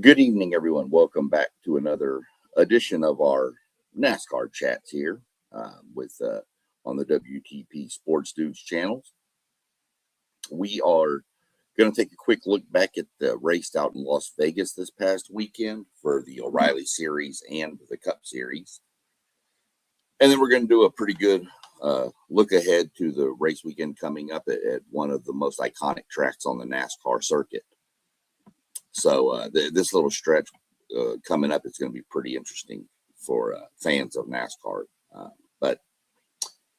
Good evening, everyone. Welcome back to another edition of our NASCAR chats here with on the WTP Sports Dudes channels. We are going to take a quick look back at the race out in Las Vegas this past weekend for the O'Reilly Series and the Cup Series. And then we're going to do a pretty good look ahead to the race weekend coming up at one of the most iconic tracks on the NASCAR circuit. So this little stretch coming up, it's going to be pretty interesting for fans of NASCAR. But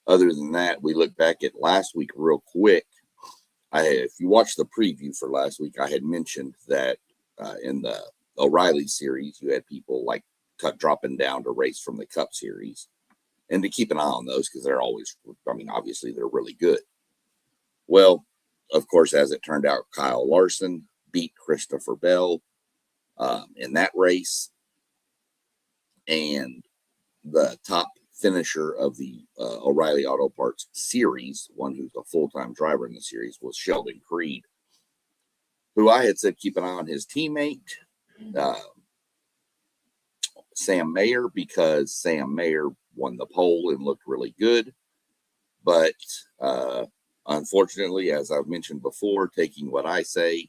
other than that, we look back at last week real quick. If you watched the preview for last week, I had mentioned that in the O'Reilly series, you had people like dropping down to race from the Cup series, and to keep an eye on those because they're always, obviously they're really good. Well, of course, as it turned out, Kyle Larson beat Christopher Bell in that race, and the top finisher of the O'Reilly Auto Parts series, one who's a full-time driver in the series, was Sheldon Creed, who I had said keep an eye on his teammate Sam Mayer, because Sam Mayer won the pole and looked really good, but unfortunately, as I've mentioned before, taking what I say,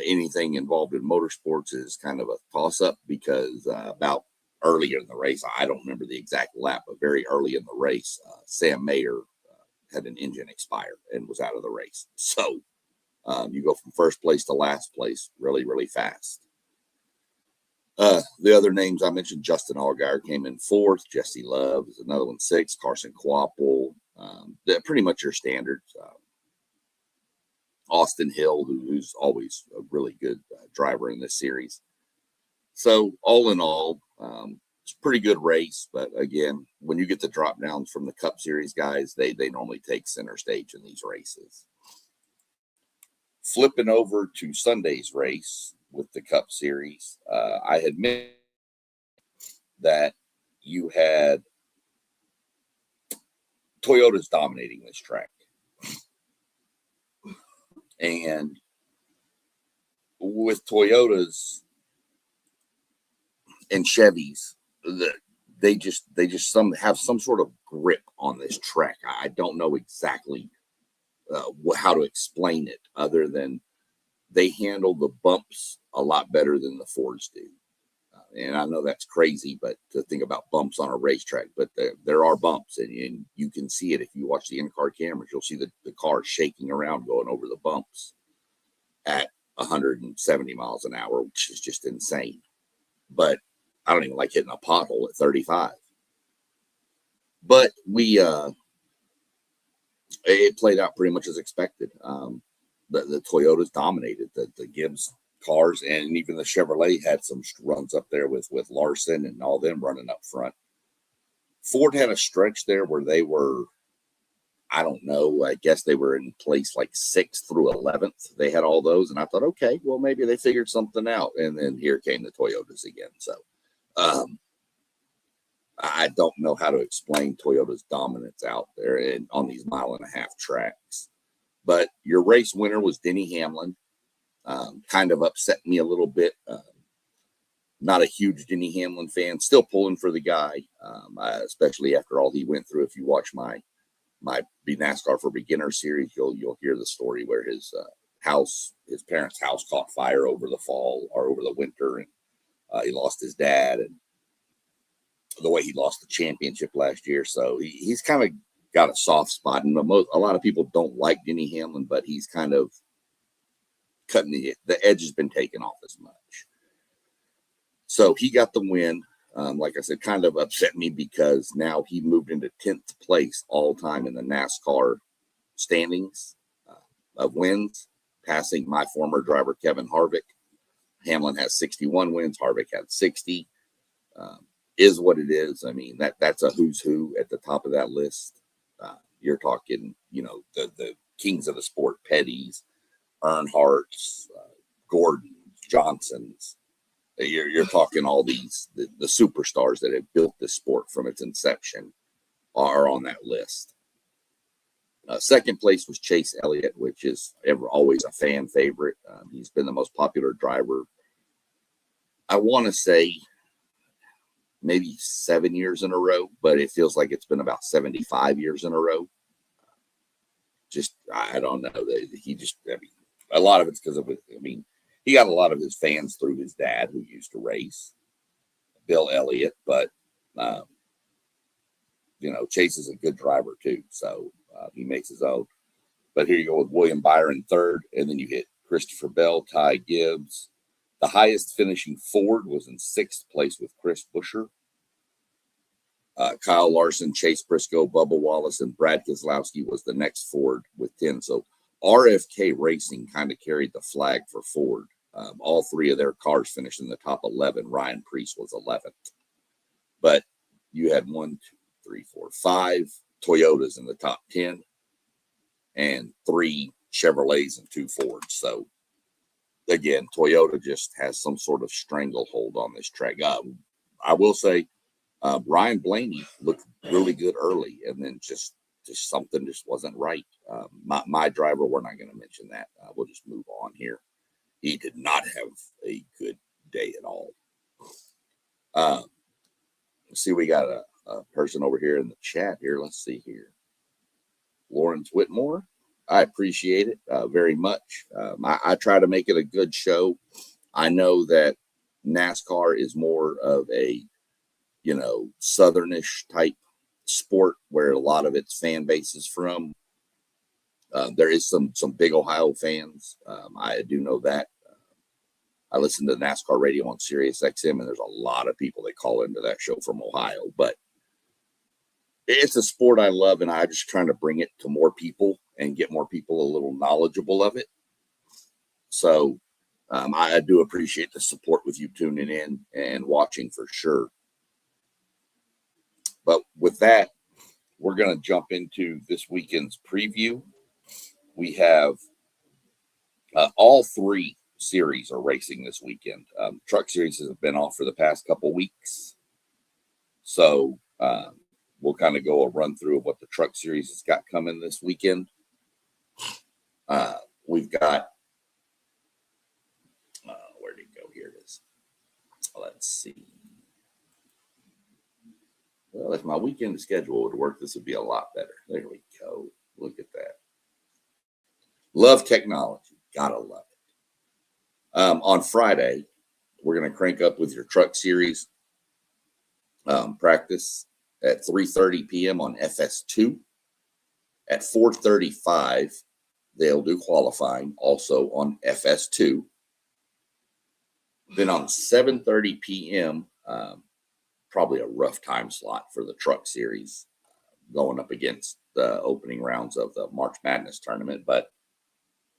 anything involved in motorsports is kind of a toss-up, because about earlier in the race, I don't remember the exact lap, but very early in the race, Sam Mayer had an engine expire and was out of the race. So you go from first place to last place really, really fast. The other names I mentioned, Justin Allgaier came in fourth. Jesse Love is another one, sixth. Carson Kvapil, they're pretty much your standards. Austin Hill, who's always a really good driver in this series. So all in all, it's a pretty good race. But again, when you get the drop downs from the Cup Series guys, they normally take center stage in these races. Flipping over to Sunday's race with the Cup Series, I had mentioned that you had Toyota's dominating this track. And with Toyotas and Chevys, they just have some sort of grip on this track. I don't know exactly how to explain it, other than they handle the bumps a lot better than the Fords do. And I know that's crazy, but to think about bumps on a racetrack, but there are bumps, and you can see it if you watch the in-car cameras. You'll see the car shaking around going over the bumps at 170 miles an hour, which is just insane. But I don't even like hitting a pothole at 35. But it played out pretty much as expected. The Toyotas dominated the Gibbs cars, and even the Chevrolet had some runs up there with Larson and all them running up front. Ford had a stretch there where they were, I don't know, I guess they were in place like 6th through 11th. They had all those, and I thought, okay, well, maybe they figured something out. And then here came the Toyotas again. So I don't know how to explain Toyota's dominance out there and on these 1.5-mile tracks. But your race winner was Denny Hamlin. Kind of upset me a little bit. Not a huge Denny Hamlin fan. Still pulling for the guy, especially after all he went through. If you watch my Be NASCAR for Beginners series, you'll hear the story where his parents' house caught fire over the fall or over the winter, and he lost his dad, and the way he lost the championship last year. So he's kind of got a soft spot, and a lot of people don't like Denny Hamlin, but he's kind of cutting the edge has been taken off as much. So he got the win. Like I said, kind of upset me because now he moved into 10th place all time in the NASCAR standings of wins, passing my former driver, Kevin Harvick. Hamlin has 61 wins. Harvick had 60. Is what it is. I mean, that's a who's who at the top of that list. You're talking, the kings of the sport, Petty's, Earnhardt's, Gordon, Johnson's. You're talking all these, the superstars that have built this sport from its inception are on that list. Second place was Chase Elliott, which is always a fan favorite. He's been the most popular driver I want to say maybe 7 years in a row, but it feels like it's been about 75 years in a row. Just, I don't know. He just, I mean, a lot of it's because of, I mean, he got a lot of his fans through his dad who used to race, Bill Elliott, but, you know, Chase is a good driver too. So he makes his own. But here you go with William Byron third, and then you hit Christopher Bell, Ty Gibbs. The highest finishing Ford was in 6th place with Chris Buescher. Kyle Larson, Chase Briscoe, Bubba Wallace, and Brad Keselowski was the next Ford with 10. So RFK Racing kind of carried the flag for Ford. All 3 of their cars finished in the top 11. Ryan Preece was 11th. But you had 1, 2, 3, 4, 5 Toyotas in the top 10 and 3 Chevrolets and 2 Fords. So again, Toyota just has some sort of stranglehold on this track. I will say, Ryan Blaney looked really good early, and then just something just wasn't right. My driver, we're not going to mention that. We'll just move on here. He did not have a good day at all. See, we got a person over here in the chat here. Let's see here. Lawrence Whitmore. I appreciate it very much. I try to make it a good show. I know that NASCAR is more of a, you know, southernish type sport where a lot of its fan base is from. There is some big Ohio fans. I do know that. I listen to NASCAR radio on Sirius XM, and there's a lot of people that call into that show from Ohio. But it's a sport I love, and I'm just trying to bring it to more people and get more people a little knowledgeable of it. So I do appreciate the support with you tuning in and watching for sure. But with that, we're going to jump into this weekend's preview. We have all 3 series are racing this weekend. Truck series have been off for the past couple weeks. So we'll kind of go a run through of what the truck series has got coming this weekend. We've got, where did it go? Here it is. Let's see. Well, if my weekend schedule would work, this would be a lot better. There we go. Look at that. Love technology. Gotta love it. On Friday, we're going to crank up with your truck series practice at 3:30 p.m. on FS2. At 4:35, they'll do qualifying also on FS2. Then on 7:30 p.m., probably a rough time slot for the truck series going up against the opening rounds of the March Madness tournament. But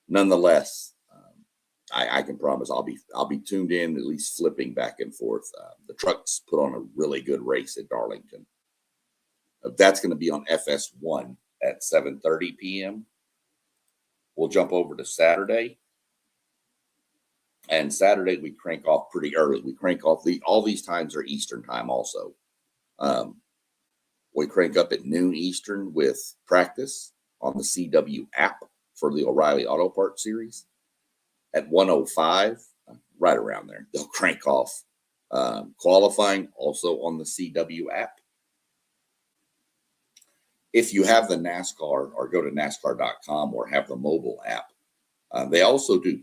nonetheless, I can promise I'll be tuned in, at least flipping back and forth. The trucks put on a really good race at Darlington. That's going to be on FS1 at 7:30 p.m. We'll jump over to Saturday. And Saturday, we crank off pretty early. We crank off all these times are Eastern time also. We crank up at noon Eastern with practice on the CW app for the O'Reilly Auto Parts series. At 1:05, right around there, they'll crank off qualifying also on the CW app. If you have the NASCAR or go to NASCAR.com or have the mobile app, they also do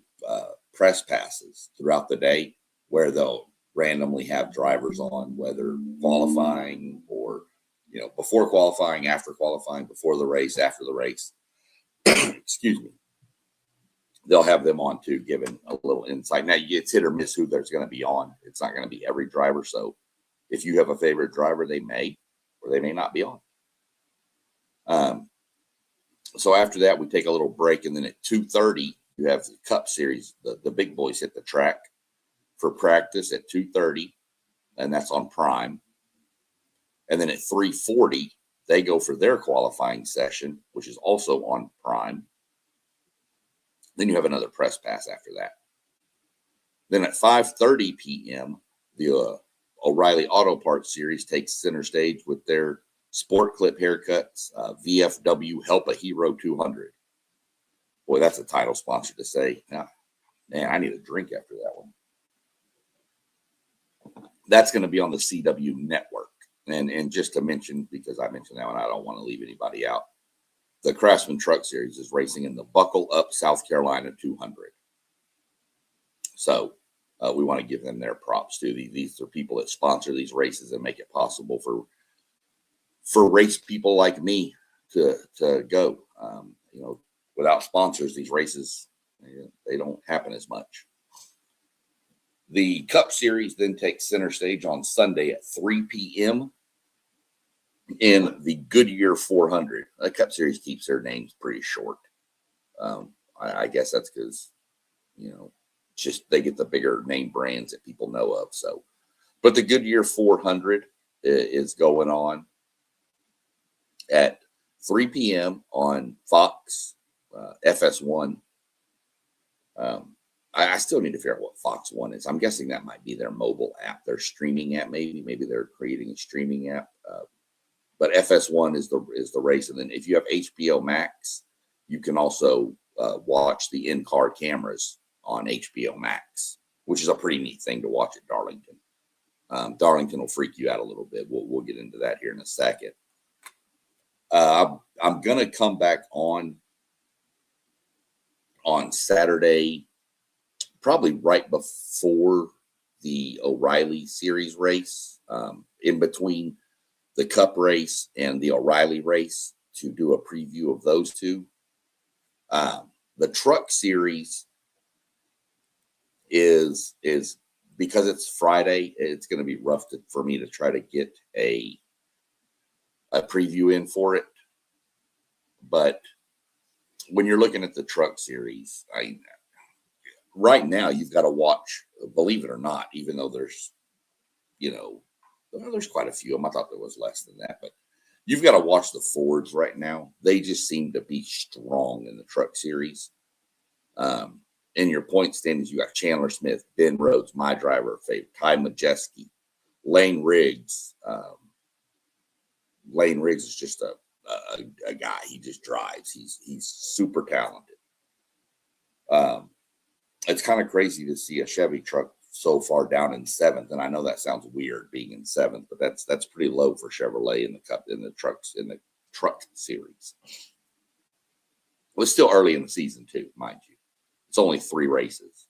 press passes throughout the day where they'll randomly have drivers on, whether qualifying or, you know, before qualifying, after qualifying, before the race, after the race. Excuse me. They'll have them on too, giving a little insight. Now, it's hit or miss who there's going to be on. It's not going to be every driver. So if you have a favorite driver, they may or they may not be on. So after that, we take a little break. And then at 2:30, you have the Cup Series. The big boys hit the track for practice at 2:30, and that's on Prime. And then at 3:40, they go for their qualifying session, which is also on Prime. Then you have another press pass after that. Then at 5:30 p.m., the O'Reilly Auto Parts series takes center stage with their Sport Clip haircuts, VFW Help a Hero 200. Boy, that's a title sponsor to say. Man, I need a drink after that one. That's going to be on the CW network. And just to mention, because I mentioned that one, I don't want to leave anybody out. The Craftsman Truck Series is racing in the Buckle Up, South Carolina 200. So we want to give them their props too. These are people that sponsor these races and make it possible for race people like me to go. Without sponsors, these races, they don't happen as much. The Cup Series then takes center stage on Sunday at 3 p.m. in the Goodyear 400. The Cup Series keeps their names pretty short. I guess that's because, just they get the bigger name brands that people know of. So, but the Goodyear 400 is going on at 3 p.m. on Fox FS1. I still need to figure out what Fox One is. I'm guessing that might be their mobile app, their streaming app. Maybe they're creating a streaming app. But FS1 is the race, and then if you have HBO Max, you can also watch the in-car cameras on HBO Max, which is a pretty neat thing to watch at Darlington. Darlington will freak you out a little bit. We'll get into that here in a second. I'm gonna come back on Saturday, probably right before the O'Reilly Series race, in between the Cup race and the O'Reilly race, to do a preview of those two. The Truck Series is because it's Friday, it's going to be rough for me to try to get a preview in for it. But when you're looking at the Truck Series, right now you've got to watch, believe it or not, even though there's, there's quite a few of them. I thought there was less than that, but you've got to watch the Fords right now. They just seem to be strong in the Truck Series. In your point standings, you got Chandler Smith, Ben Rhodes, my driver favorite, Ty Majeski, Lane Riggs. Lane Riggs is just a guy. He just drives. He's super talented. It's kind of crazy to see a Chevy truck so far down in seventh, and I know that sounds weird being in seventh, but that's pretty low for Chevrolet in the truck series. Well, it's still early in the season too, mind you. It's only 3 races,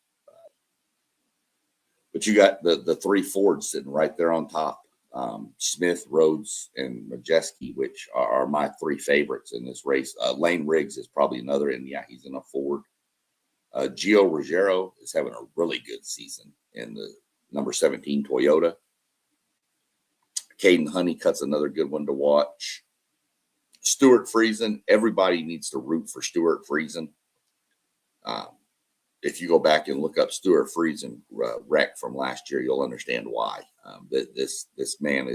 but you got the 3 Fords sitting right there on top. Smith, Rhodes, and Majeski, which are my 3 favorites in this race. Lane Riggs is probably another, and yeah, he's in a Ford. Gio Ruggiero is having a really good season in the number 17 Toyota. Caden Honeycutt's another good one to watch. Stuart Friesen, everybody needs to root for Stuart Friesen. If you go back and look up Stuart Friesen wreck from last year, you'll understand why. This man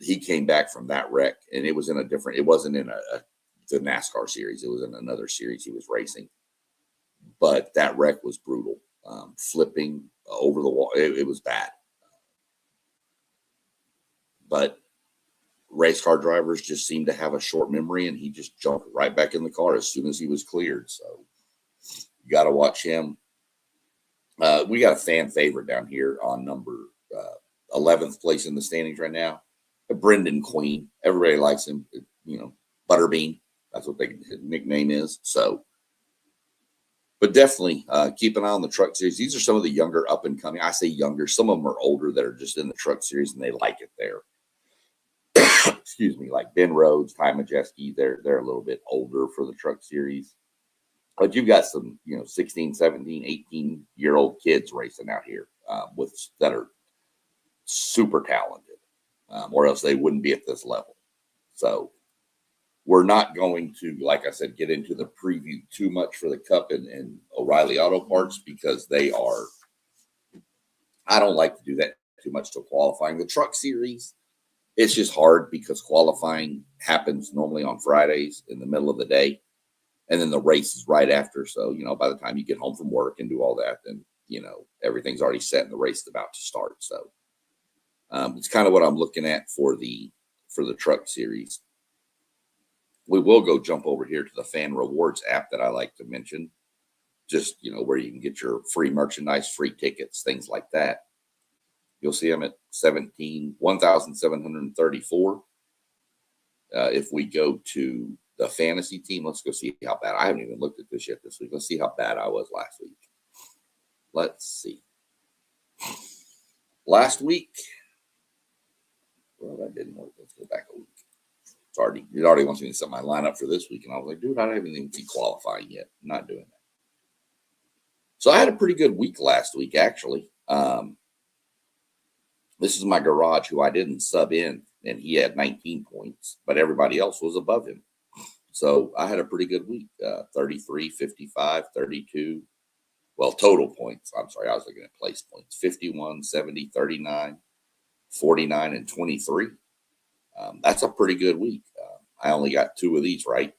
he came back from that wreck, and it was in it wasn't in the NASCAR series. It was in another series he was racing. But that wreck was brutal. Flipping over the wall. It was bad. But race car drivers just seem to have a short memory, and he just jumped right back in the car as soon as he was cleared. So you got to watch him. We got a fan favorite down here on number 11th place in the standings right now. Brendan Queen. Everybody likes him. Butterbean. That's what his nickname is. So, but definitely keep an eye on the Truck Series. These are some of the younger up and coming. I say younger. Some of them are older that are just in the Truck Series and they like it there. Excuse me, like Ben Rhodes, Ty Majeski. They're a little bit older for the Truck Series. But you've got some, 16, 17, 18-year-old kids racing out here that are super talented, or else they wouldn't be at this level. So we're not going to, like I said, get into the preview too much for the Cup and O'Reilly Auto Parts because I don't like to do that too much till qualifying. The Truck Series, it's just hard because qualifying happens normally on Fridays in the middle of the day. And then the race is right after. So, by the time you get home from work and do all that, then, everything's already set and the race is about to start. So it's kind of what I'm looking at for the Truck Series. We will go jump over here to the Fan Rewards app that I like to mention. Just, where you can get your free merchandise, free tickets, things like that. You'll see I'm at 1,734. If we go to the fantasy team, let's go see how bad. I haven't even looked at this yet this week. Let's see how bad I was last week. Let's see. Last week, well, that didn't work. Let's go back a week. It already wants me to set my lineup for this week. And I was like, dude, I haven't even seen qualifying yet. I'm not doing that. So I had a pretty good week last week, actually. This is my garage who I didn't sub in, and he had 19 points, but everybody else was above him. So I had a pretty good week, 33, 55, 32. Well, total points. I'm sorry, I was looking at place points. 51, 70, 39, 49, and 23. That's a pretty good week. I only got 2 of these right.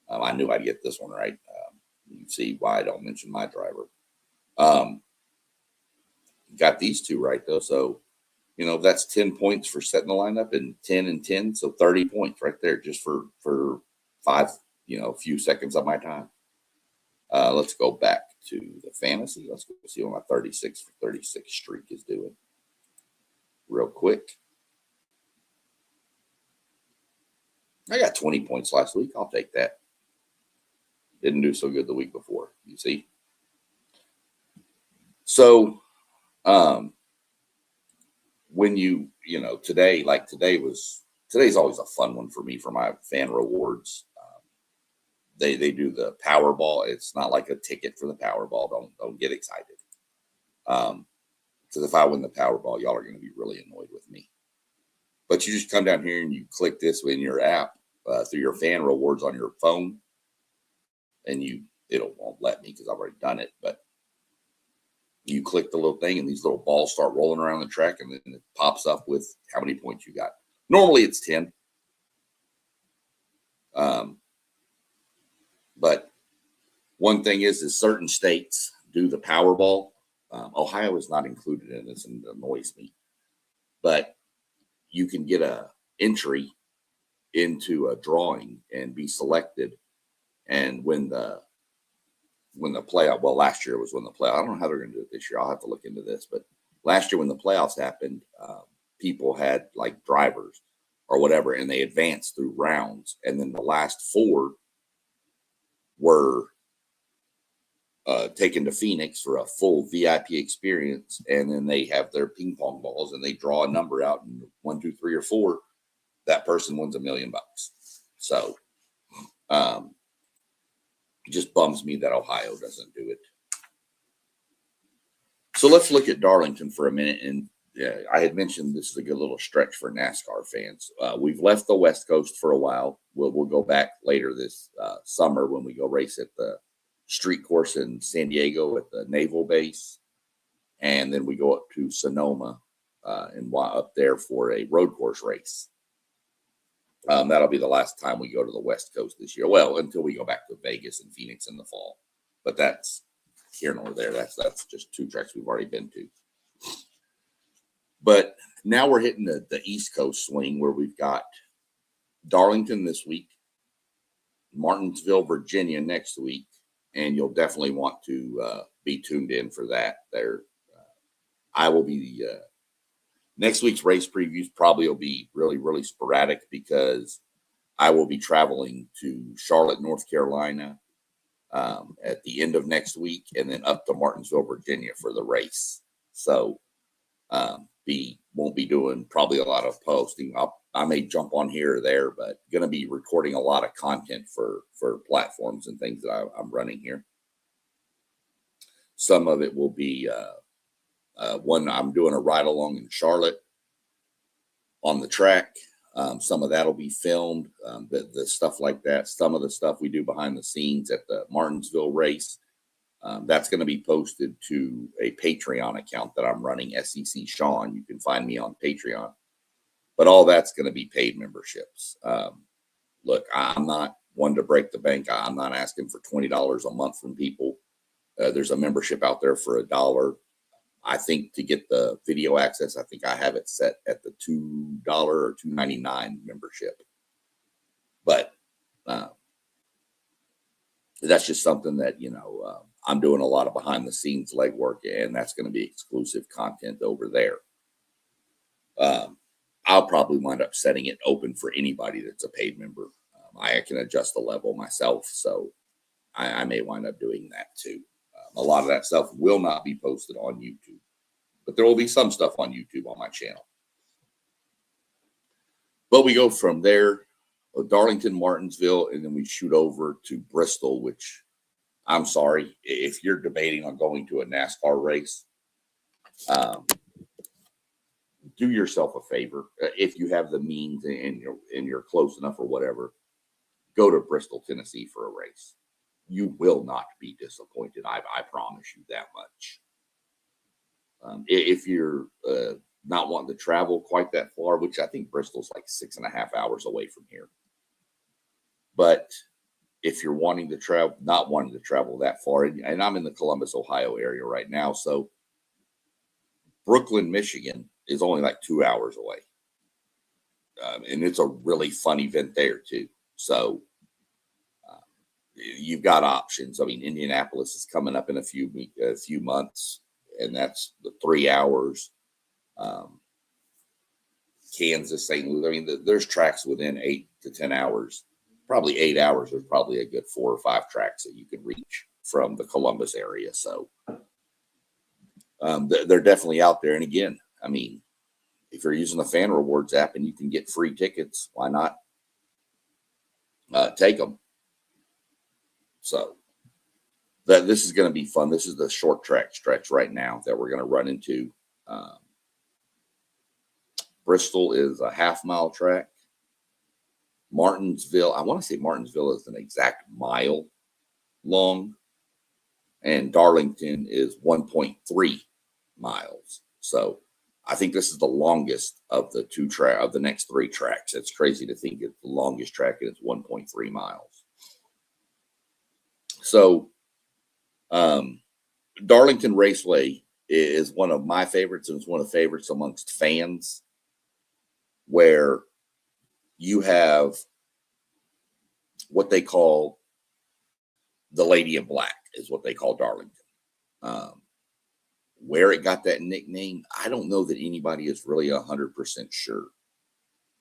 I knew I'd get this one right. You can see why I don't mention my driver. Got these 2 right, though. So, that's 10 points for setting the lineup, and 10 and 10. So 30 points right there just for 5, a few seconds of my time. Let's go back to the fantasy. Let's go see what my 36 for 36 streak is doing real quick. I got 20 points last week. I'll take that. Didn't do so good the week before, you see. So, when today's always a fun one for me for my fan rewards. They do the Powerball. It's not like a ticket for the Powerball. Don't get excited. Because if I win the Powerball, y'all are going to be really annoyed with me. But you just come down here and you click this in your app through your fan rewards on your phone, and won't let me because I've already done it. But you click the little thing, and these little balls start rolling around the track, and then it pops up with how many points you got. Normally it's 10. But one thing is certain states do the Powerball. Ohio is not included in this, and it annoys me. But you can get a entry into a drawing and be selected. And when the playoff, well, last year was when the playoff, I don't know how they're going to do it this year. I'll have to look into this. But last year when the playoffs happened, people had like drivers or whatever, and they advanced through rounds. And then the last 4 were taken to Phoenix for a full VIP experience. And then they have their ping pong balls, and they draw a number out, and 1, 2, 3, or 4, that person wins $1 million. So, it just bums me that Ohio doesn't do it. So let's look at Darlington for a minute. And I had mentioned this is a good little stretch for NASCAR fans. We've left the West Coast for a while. We'll go back later this summer when we go race at the street course in San Diego at the Naval Base. And then we go up to Sonoma and up there for a road course race. That'll be the last time we go to the West Coast this year. Well, until we go back to Vegas and Phoenix in the fall. But that's here nor there. That's just 2 tracks we've already been to. But now we're hitting the East Coast swing, where we've got Darlington this week, Martinsville, Virginia next week, and you'll definitely want to be tuned in for that. I will be next week's race previews probably will be really, really sporadic because I will be traveling to Charlotte, North Carolina at the end of next week, and then up to Martinsville, Virginia for the race. So won't be doing probably a lot of posting. I may jump on here or there, but going to be recording a lot of content for platforms and things that I'm running here. Some of it will be one I'm doing a ride along in Charlotte on the track. Some of that will be filmed, the stuff like that. Some of the stuff we do behind the scenes at the Martinsville race. That's going to be posted to a Patreon account that I'm running, SEC Sean. You can find me on Patreon. But all that's going to be paid memberships. Look, I'm not one to break the bank. I'm not asking for $20 a month from people. There's a membership out there for $1. I think to get the video access, I think I have it set at the $2 or $2.99 membership. But that's just something that, I'm doing a lot of behind the scenes legwork, and that's going to be exclusive content over there. I'll probably wind up setting it open for anybody that's a paid member. I can adjust the level myself, so I may wind up doing that too. A lot of that stuff will not be posted on YouTube, but there will be some stuff on YouTube on my channel. But we go from there, Darlington, Martinsville, and then we shoot over to Bristol, which I'm sorry, if you're debating on going to a NASCAR race, do yourself a favor. If you have the means and you're close enough or whatever, go to Bristol, Tennessee for a race. You will not be disappointed. I promise you that much. If you're not wanting to travel quite that far, which I think Bristol's like 6.5 hours away from here. But if you're wanting to travel, not wanting to travel that far, and I'm in the Columbus, Ohio area right now, so Brooklyn, Michigan is only like 2 hours away. And it's a really fun event there too. So you've got options. I mean, Indianapolis is coming up in a few months, and that's the 3 hours. Kansas, St. Louis. I mean, there's tracks within 8 to 10 hours. Probably 8 hours. There's probably a good 4 or 5 tracks that you can reach from the Columbus area. So they're definitely out there. And again, I mean, if you're using the Fan Rewards app and you can get free tickets, why not take them? So this is going to be fun. This is the short track stretch right now that we're going to run into. Bristol is a half-mile track. Martinsville, I want to say Martinsville is an exact mile long, and Darlington is 1.3 miles. So I think this is the longest of the next 3 tracks. It's crazy to think it's the longest track and it's 1.3 miles. So Darlington Raceway is one of my favorites, and it's one of the favorites amongst fans, where you have what they call the Lady in Black is what they call Darlington. Where it got that nickname, I don't know that anybody is really 100% sure,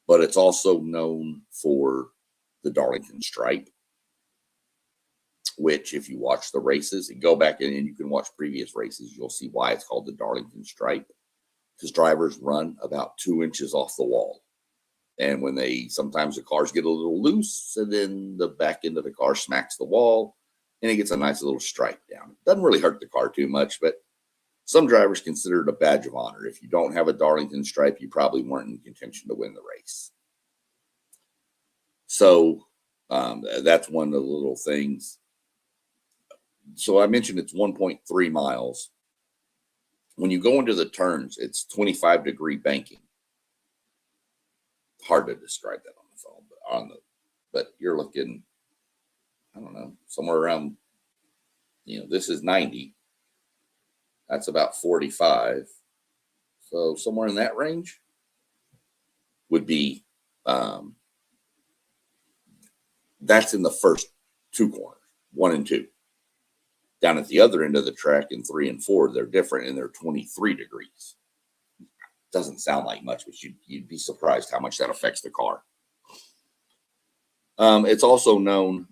but it's also known for the Darlington stripe, which if you watch the races and go back and you can watch previous races, you'll see why it's called the Darlington stripe, because drivers run about 2 inches off the wall. And when sometimes the cars get a little loose, and then the back end of the car smacks the wall and it gets a nice little stripe down. It doesn't really hurt the car too much, but some drivers consider it a badge of honor. If you don't have a Darlington stripe, you probably weren't in contention to win the race. So that's one of the little things. So I mentioned it's 1.3 miles. When you go into the turns, it's 25-degree banking. Hard to describe that on the phone, but you're looking, I don't know, somewhere around, this is 90. That's about 45. So somewhere in that range would be, that's in the first 2 corners, 1 and 2. Down at the other end of the track in 3 and 4, they're different, and they're 23 degrees. Doesn't sound like much, but you'd be surprised how much that affects the car. It's also known,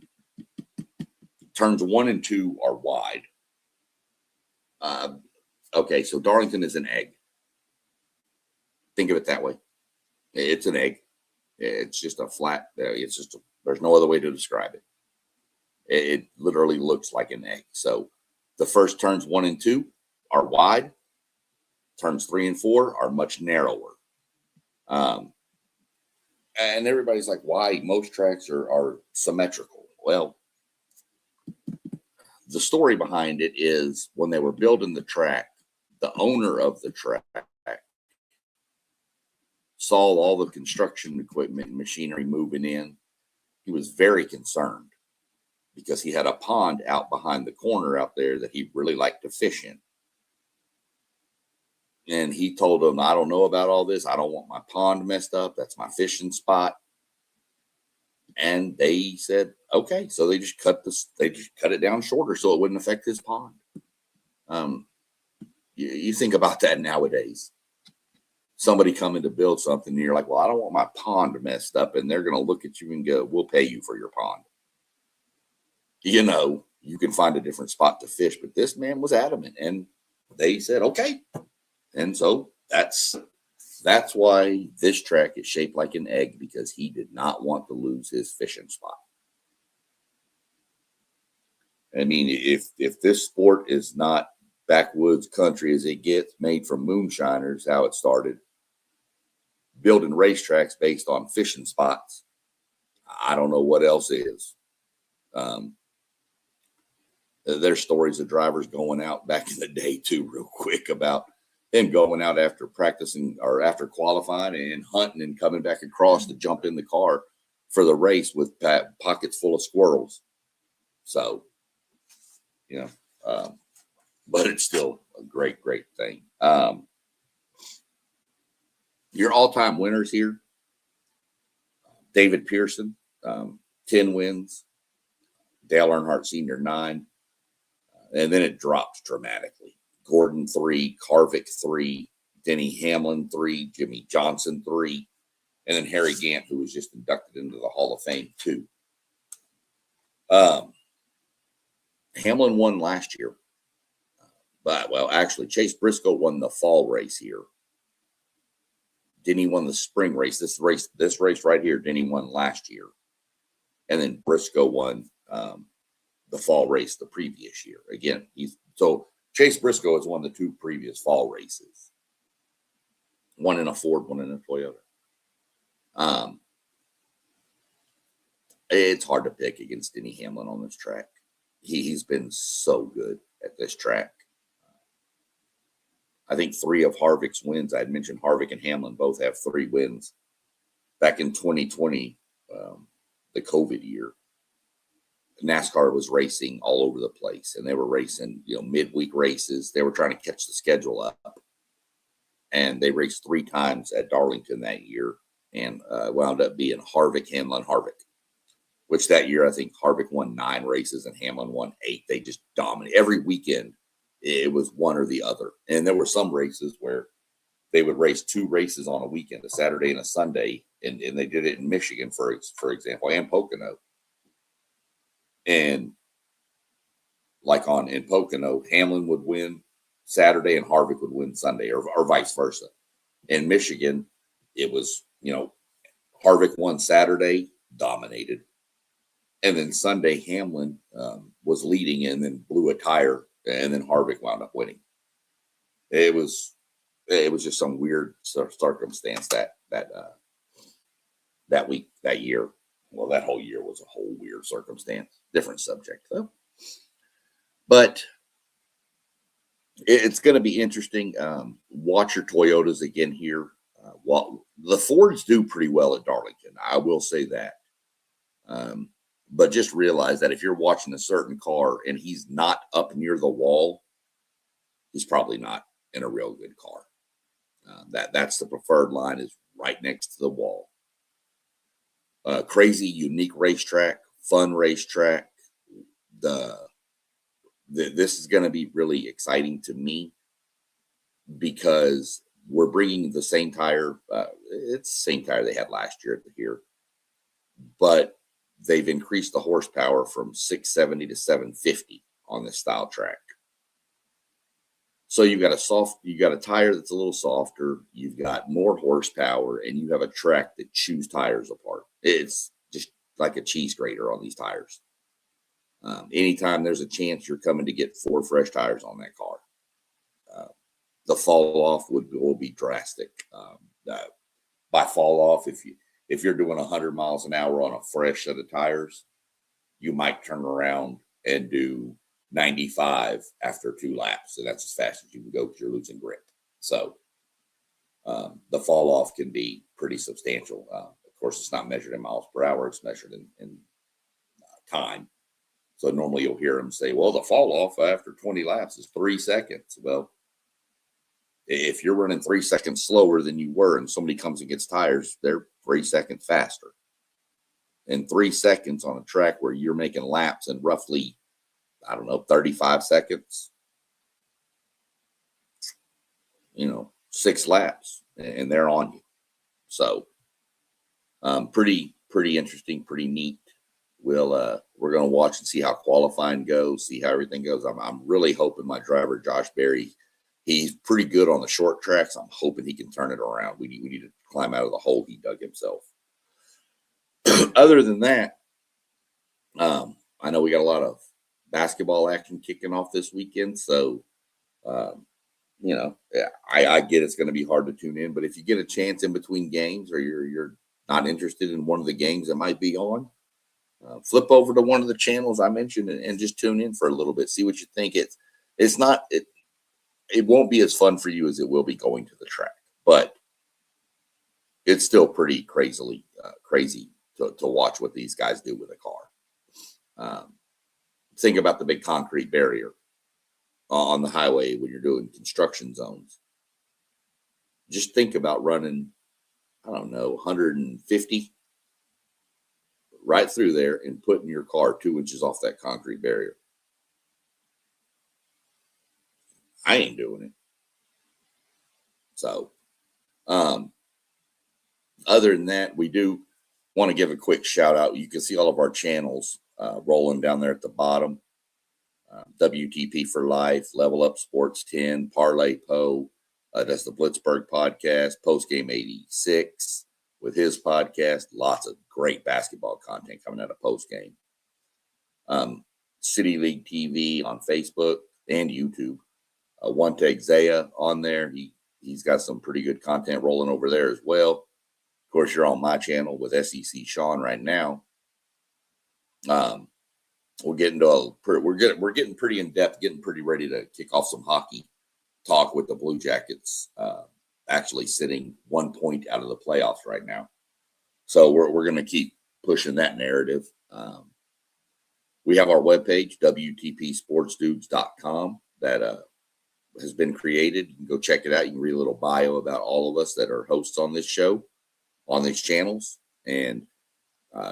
turns 1 and 2 are wide. Okay, so Darlington is an egg. Think of it that way. It's an egg. It's just a flat, there's no other way to describe it. It literally looks like an egg. So the first turns 1 and 2 are wide. Turns 3 and 4 are much narrower. And everybody's like, why? Most tracks are symmetrical. Well, the story behind it is when they were building the track, the owner of the track saw all the construction equipment and machinery moving in. He was very concerned because he had a pond out behind the corner out there that he really liked to fish in. And he told them, I don't know about all this. I don't want my pond messed up. That's my fishing spot. And they said, Okay, so they just cut it down shorter so it wouldn't affect his pond. You think about that nowadays. Somebody coming to build something, and you're like, well, I don't want my pond messed up, and they're going to look at you and go, we'll pay you for your pond. You know, you can find a different spot to fish, but this man was adamant, and they said, okay. And so that's why this track is shaped like an egg, because he did not want to lose his fishing spot. I mean, if this sport is not backwoods country as it gets, made from moonshiners, how it started, building racetracks based on fishing spots, I don't know what else is. There's stories of drivers going out back in the day too, real quick, about them going out after practicing or after qualifying and hunting and coming back across to jump in the car for the race with pockets full of squirrels. So, you know, but it's still a great, great thing. Your all-time winners here: David Pearson, 10 wins, Dale Earnhardt Sr., 9, and then it drops dramatically. Gordon, 3, Harvick, 3, Denny Hamlin, 3, Jimmy Johnson, 3, and then Harry Gant, who was just inducted into the Hall of Fame, 2. Hamlin won last year. But, well, actually, Chase Briscoe won the fall race here. Denny won the spring race. This race right here, Denny won last year. And then Briscoe won the fall race the previous year. Again, so Chase Briscoe has won the 2 previous fall races. One in a Ford, one in a Toyota. It's hard to pick against Denny Hamlin on this track. He's been so good at this track. I think 3 of Harvick's wins, I had mentioned Harvick and Hamlin both have 3 wins. Back in 2020, the COVID year, NASCAR was racing all over the place, and they were racing, midweek races. They were trying to catch the schedule up, and they raced 3 times at Darlington that year, and wound up being Harvick, Hamlin, Harvick, which that year I think Harvick won 9 races and Hamlin won 8. They just dominated every weekend. It was one or the other. And there were some races where they would race 2 races on a weekend, a Saturday and a Sunday. And they did it in Michigan, for example, and Pocono. And like in Pocono, Hamlin would win Saturday and Harvick would win Sunday, or vice versa. In Michigan, it was, Harvick won Saturday, dominated. And then Sunday, Hamlin was leading and then blew a tire. And then Harvick wound up winning. It was just some weird circumstance that week, that year. Well, that whole year was a whole weird circumstance. Different subject, though. But it's going to be interesting. Watch your Toyotas again here. The Fords do pretty well at Darlington. I will say that. But just realize that if you're watching a certain car and he's not up near the wall, he's probably not in a real good car. That's the preferred line, is right next to the wall. Crazy, unique racetrack, fun racetrack. This is going to be really exciting to me because we're bringing the same tire. It's the same tire they had last year here, but they've increased the horsepower from 670 to 750 on this style track. So you've got a tire that's a little softer, you've got more horsepower, and you have a track that chews tires apart. It's just like a cheese grater on these tires. Anytime there's a chance you're coming to get 4 fresh tires on that car, the fall off will be drastic. By fall off, if you're doing 100 miles an hour on a fresh set of tires, you might turn around and do 95 after 2 laps. And that's as fast as you can go because you're losing grip. So the fall off can be pretty substantial. Of course, it's not measured in miles per hour. It's measured in time. So normally you'll hear them say, well, the fall off after 20 laps is 3 seconds. Well, if you're running 3 seconds slower than you were and somebody comes and gets tires, they're 3 seconds faster. in 3 seconds on a track where you're making laps in roughly, 35 seconds, 6 laps, and they're on you. So pretty interesting, pretty neat. We're going to watch and see how qualifying goes, see how everything goes. I'm really hoping my driver, Josh Berry, he's pretty good on the short tracks. I'm hoping he can turn it around. We need to climb out of the hole he dug himself. Other than that, I know we got a lot of basketball action kicking off this weekend. So, I get it's going to be hard to tune in. But if you get a chance in between games or you're not interested in one of the games that might be on, flip over to one of the channels I mentioned and just tune in for a little bit. See what you think. It won't be as fun for you as it will be going to the track, but it's still pretty crazy to watch what these guys do with a car. Think about the big concrete barrier on the highway when you're doing construction zones. Just think about running, 150 right through there and putting your car 2 inches off that concrete barrier. I ain't doing it. So, other than that, we do want to give a quick shout out. You can see all of our channels rolling down there at the bottom. WTP for Life, Level Up Sports 10, Parlay Poe. That's the Blitzburg podcast, Postgame 86 with his podcast. Lots of great basketball content coming out of Postgame. City League TV on Facebook and YouTube. One Take Zaya on there. He's got some pretty good content rolling over there as well. Of course, you're on my channel with SEC Sean right now. We're getting pretty in depth, getting pretty ready to kick off some hockey talk with the Blue Jackets. Actually sitting 1 point out of the playoffs right now, so we're going to keep pushing that narrative. We have our webpage, WTPSportsDudes.com, that has been created. You can go check it out. You can read a little bio about all of us that are hosts on this show, on these channels, and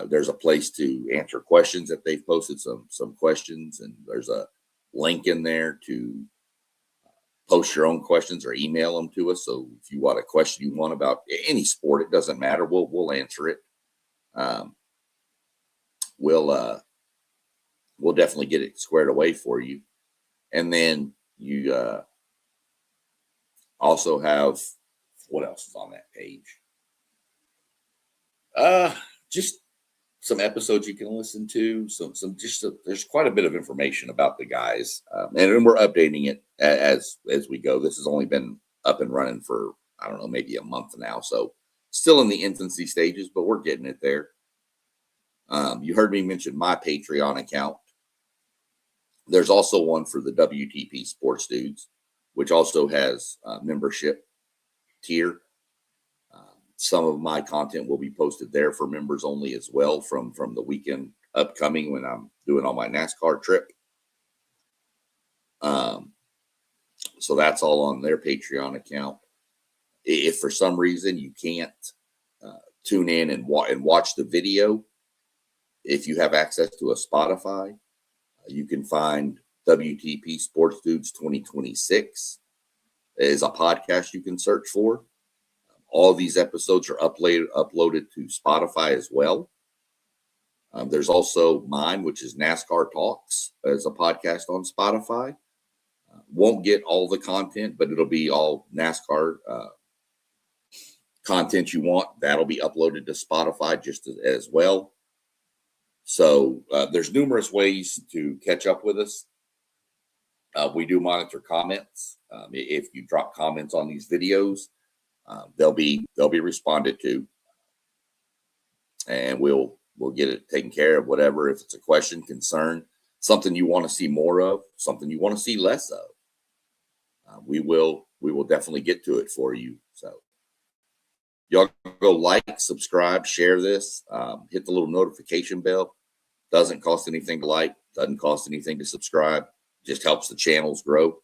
there's a place to answer questions that they've posted some questions, and there's a link in there to post your own questions or email them to us. So if you want a question you want about any sport, it doesn't matter. We'll answer it. We'll definitely get it squared away for you. And then you also have, what else is on that page? Just some episodes you can listen to. There's quite a bit of information about the guys, and we're updating it as we go. This has only been up and running for maybe a month now, so still in the infancy stages, but we're getting it there. You heard me mention my Patreon account. There's also one for the WTP Sports Dudes, which also has a membership tier. Some of my content will be posted there for members only as well from the weekend upcoming when I'm doing all my NASCAR trip. So that's all on their Patreon account. If for some reason you can't tune in and watch the video, if you have access to a Spotify, you can find WTP Sports Dudes 2026 is a podcast you can search for. All these episodes are uploaded to Spotify as well. There's also mine, which is NASCAR Talks, as a podcast on Spotify. Won't get all the content, but it'll be all NASCAR content you want. That'll be uploaded to Spotify just as well. So there's numerous ways to catch up with us. We do monitor comments. If you drop comments on these videos, they'll be responded to, and we'll get it taken care of. Whatever, if it's a question, concern, something you want to see more of, something you want to see less of, we will definitely get to it for you. So y'all go like, subscribe, share this, hit the little notification bell. Doesn't cost anything to like, doesn't cost anything to subscribe. Just helps the channels grow.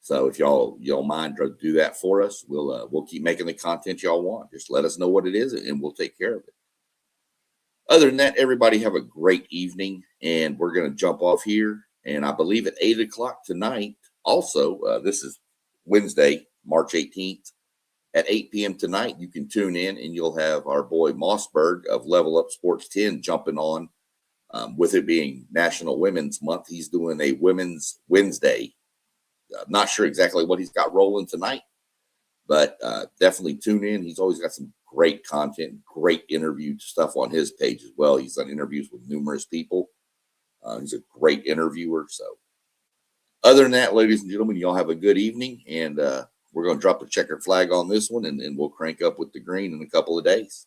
So if y'all mind to do that for us, we'll keep making the content y'all want. Just let us know what it is, and we'll take care of it. Other than that, everybody have a great evening, and we're going to jump off here. And I believe at 8 o'clock tonight, also, this is Wednesday, March 18th, at 8 p.m. tonight, you can tune in and you'll have our boy Mossberg of Level Up Sports 10 jumping on. With it being National Women's Month, he's doing a Women's Wednesday. Not sure exactly what he's got rolling tonight, but definitely tune in. He's always got some great content, great interview stuff on his page as well. He's done interviews with numerous people. He's a great interviewer. So other than that, ladies and gentlemen, y'all have a good evening, and we're going to drop a checkered flag on this one, and we'll crank up with the green in a couple of days.